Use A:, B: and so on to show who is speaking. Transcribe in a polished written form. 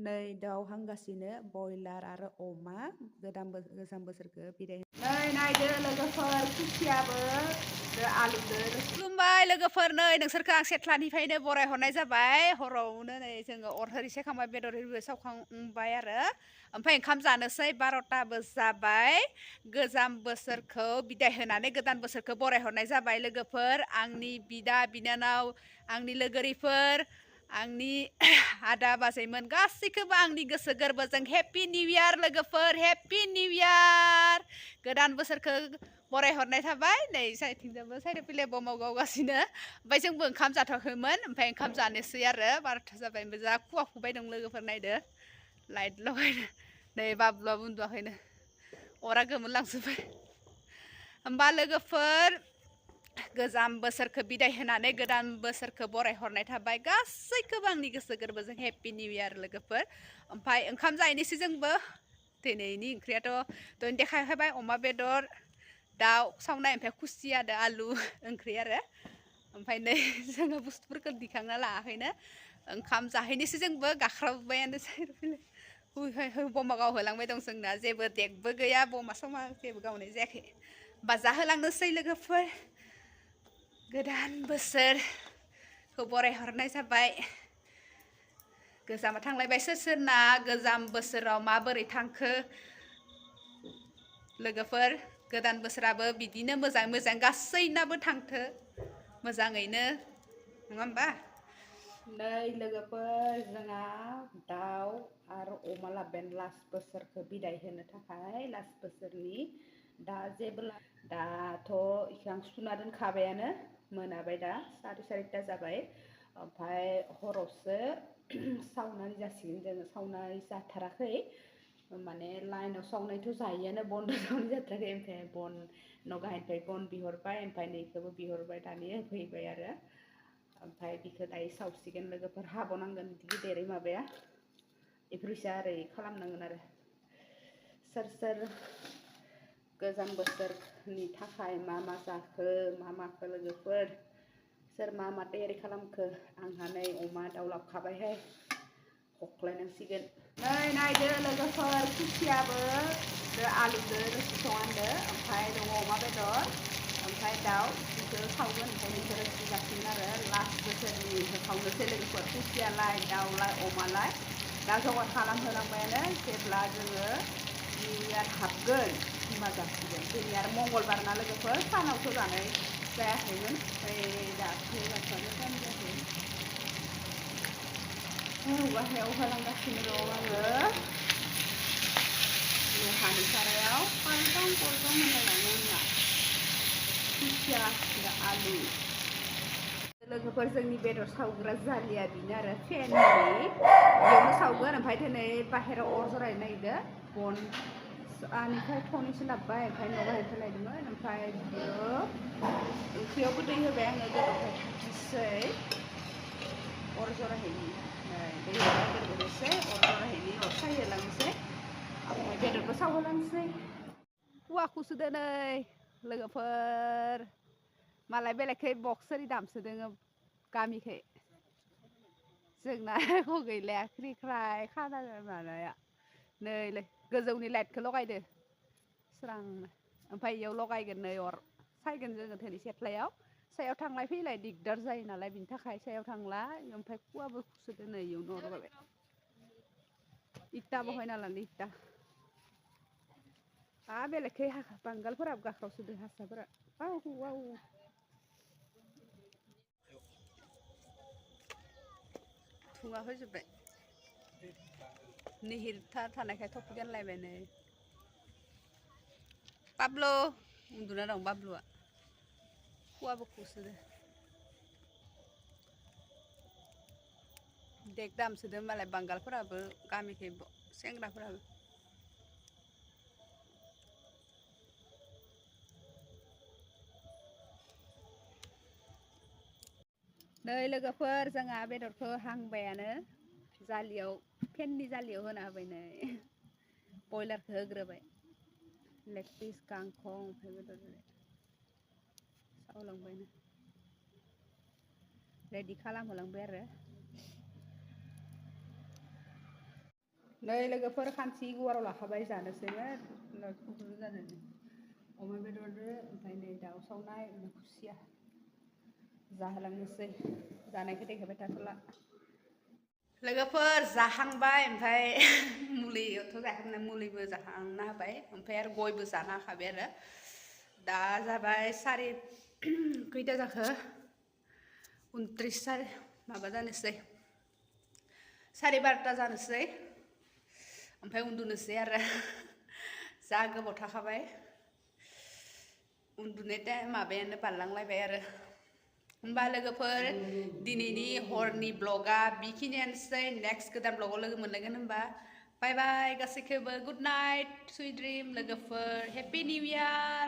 A: naidw हांगासिनो बयलार आरो अमा गोजाम बोसोरखौ बिदाय नायदो लोगोफोर खुसियाबो आलुदो खुलुमबाय लोगोफोर नै नोंसोरखौ आं सेथ्लानिफ्रायनो बरायहरनाय जाबाय हरावनो नै जोङो अर होरिसे खांबाय बेदर होरिबो सावखांबाय आरो ओमफ्राय ओंखाम जानोसै 12टाबो जाबाय गोजाम बोसोरखौ बिदाय होनानै गोदान बोसोरखौ बरायहरनाय जाबाय लोगोफोर आंनि बिदा बिनानाव आंनि लोगोरिफोर आंनि आदा बाजैमोन गासैखौबो आंनि गोसो गोरबोजों हेपि निउ इयार लोगोफोर हेपि निउ इयार गोदान बोसोरखौ बरायहरनाय थाबाय नै साइथिंजोंबो साइड फैलाय बमाव गावगासिनो ओमफ्राय जोंबो ओंखाम जाथ'वाखैमोन ओमफ्राय ओंखाम जानोसै आरो 12टा जाबाय ओमफ्राय जा खुवा खुबाय दं लोगोफोर नायदो लाइट लगायनो नै बाबुआबो उन्दुवाखैनो अरा गोमोरलांजोब्बाय होमबा लोगोफोर गोजाम बोसोरखौ बिदाय होनानै गोदान बोसोरखौ बरायहरनाय थाबाय गासैखौबो आंनि गोसो गोरबोजों हेपि निउ इयार लोगोफोर ओमफ्राय ओंखाम जाहैनोसै जोंबो दिनैनि ओंख्रियाथ' दहायनो देखायखाबाय अमा बेदर दाउ सावनाय ओमफ्राय खुसियादो आलु ओंख्रि आरो ओमफ्राय नै जोङो बुस्थुफोरखौ दिखांना लायाखैनो ओंखाम जाहैनोसै जोंबो गाख्राबबायानो साइड बमा गावहोलांबाय दं जोंना जेबो देगबो गैया बमा समा जेबो गावनाय जायाखै होमबा जाहोलांनोसै लोगोफोर गोदान बोसोरखौ बरायहरनाय जाबाय गोजामा थांलायबाय सोरना गोजाम बोसोराव माबोरै थांखो लोगोफोर गोदान बोसोराबो बिदिनो मोजां गासैनाबो थांथो मोजाङैनो नङा होमबा नै लोगोफोर जोंहा दाउ आरो अमा लाबोन लास्ट बोसोरखौ बिदाय होनो थाखाय लास्ट बोसोरनि दा जेब्ला दाथ' आं सुना दोनखाबायानो मोनाबाय दा 4:30 जाबाय ओमफ्राय हरावसो सावनानै जासिगोन जोङो सावनाय जाथाराखै माने लाइनाव सावनायथ' जायोआनो बन्द' सावनाय जाथाराखै ओमफ्राय बन नगाहायनिफ्राय बन बिहरबाय ओमफ्राय नैखौबो बिहरबाय दानि होफैबाय आरो ओमफ्राय बिखौ दायो सावसिगोन लोगोफोर हाबावनांगोन गिदिरै माबाया बेफोरैसा ओरै खालामनांगोन आरो सोर गोजाम बोसोरनि थाखाय मा जाखो मा माखो लोगोफोर सोर मा तयारि खालामखो आंहा नै अमा दाउ लाबोखाबायहाय हख्लायनांसिगोन नै नायदो लोगोफोर खुसियाबो आलुदो रोसि संहांदो ओमफ्राय दङ अमा बेदर ओमफ्राय दाउ बेखौ सावगोन ओमफ्राय बेखौ रोसि जासिगोन आरो लास्ट बोसोरनि सावनोसै लोगोफोर खुसियालाय दाउलाय अमालाय दा जगार खालामहोलांबायानो जेब्ला जोङो निउ इयार हाबगोन होमबा जासिगोन दिनै आरो मंगलबार ना लोगोफोर सानावथ' जानाय जायाखैमोन ओमफ्राय दाख्लै जाथ'वानो जायाखै गाहायाव होलांगासिनो दं आङो लहानि सारायाव गरगां होनलायलाङो आंना खुसिया आलु लोगोफोर जोंनि बेदर सावग्रा जालिया बेनो आरो फेननि बेयावनो सावगोन ओमफ्राय दिनै बाहेरायाव अर जरायनो नागिरदों बन आंनिफ्राय थनैसो लाबोबाय ओमफ्राय नगाहैनिफ्राय लायदोंमोन ओमफ्राय बियो ओंख्रियावबो दै होबाय आङो गोदौहोनोसै अर जरायहैनि दै होबाय गोदौहोनोसै अर जरायहैनि अर सायहोलांनोसै ओमफ्राय बेदरबो सावहोलांनोसै औवाखौसो दोनै लोगोफोर मालाय बेलेगखै बक्स ओरि दामसोदों गामिखै जोंना गैलाया ख्रि ख्राय खाना मानाया नै गोजौनि लाइटखौ लगायदो स्रांनो ओमफ्राय इयाव लगायगोन नै अर सायगोन जोङो दिनै सेथ्लायाव सायाव थांलाय फैलाय दिगदार जायो नालाय बिनि थाखाय सायाव थांलाय ओमफ्राय खुवाबो खुसोदो नै इयावनो अर लगायबाय इटा बहायना लानो इटा बेलेगखै बांगालफोराबो गाख्रावसोदो हारसाफोरा वाव थुङा होजोब्बाय निहिर थानायखाय थफि गानलायबाय नै बाब्लु उन्दुना दं बाब्लुआ खुवाबो खुसोदो देग दामसोदो मालाय बांगालफोराबो गामिखै सेंग्राफोराबो नै लोगोफोर जोंहा बेदरखौ हांबायानो जालियाव फेननि जालियाव होना होबाय नै बयलारखौ होग्रोबाय लेग पिस गांखं ओमफ्राय बेदर सावलांबायनो रेडि खालामहोलांबाय आरो नै लोगोफोर खानसि गुवाराव लाखाबाय जानोसैमोन जानो अमा बेदरजों ओमफ्राय नै दाउ सावनाय खुसिया जाहोलांनोसै जानायखौ देखायबाय थाथ'ला लोगोफोर जाहांबाय ओमफ्राय मुलियावथ' जाखांना मुलिबो जाखांना होबाय ओमफ्राय आरो गयबो जाना होखाबाय आरो दा जाबाय सारि खैथा जाखो 29 माबा जानोसै 12:30 जानोसै ओमफ्राय उन्दुनोसै आरो जा गोबाव थाखाबाय उन्दुनाय टाइम माबायानो बारलांलायबाय आरो होमबा लोगोफोर दिनैनि हरनि ब्लगा बेखिनियानोसै नेक्स्ट गोदान ब्लगाव लोगो मोनलायगोन होमबा बाय बाय गासैखौबो गुड नाइट सुइट ड्रिम लोगोफोर हेपि निउ इयार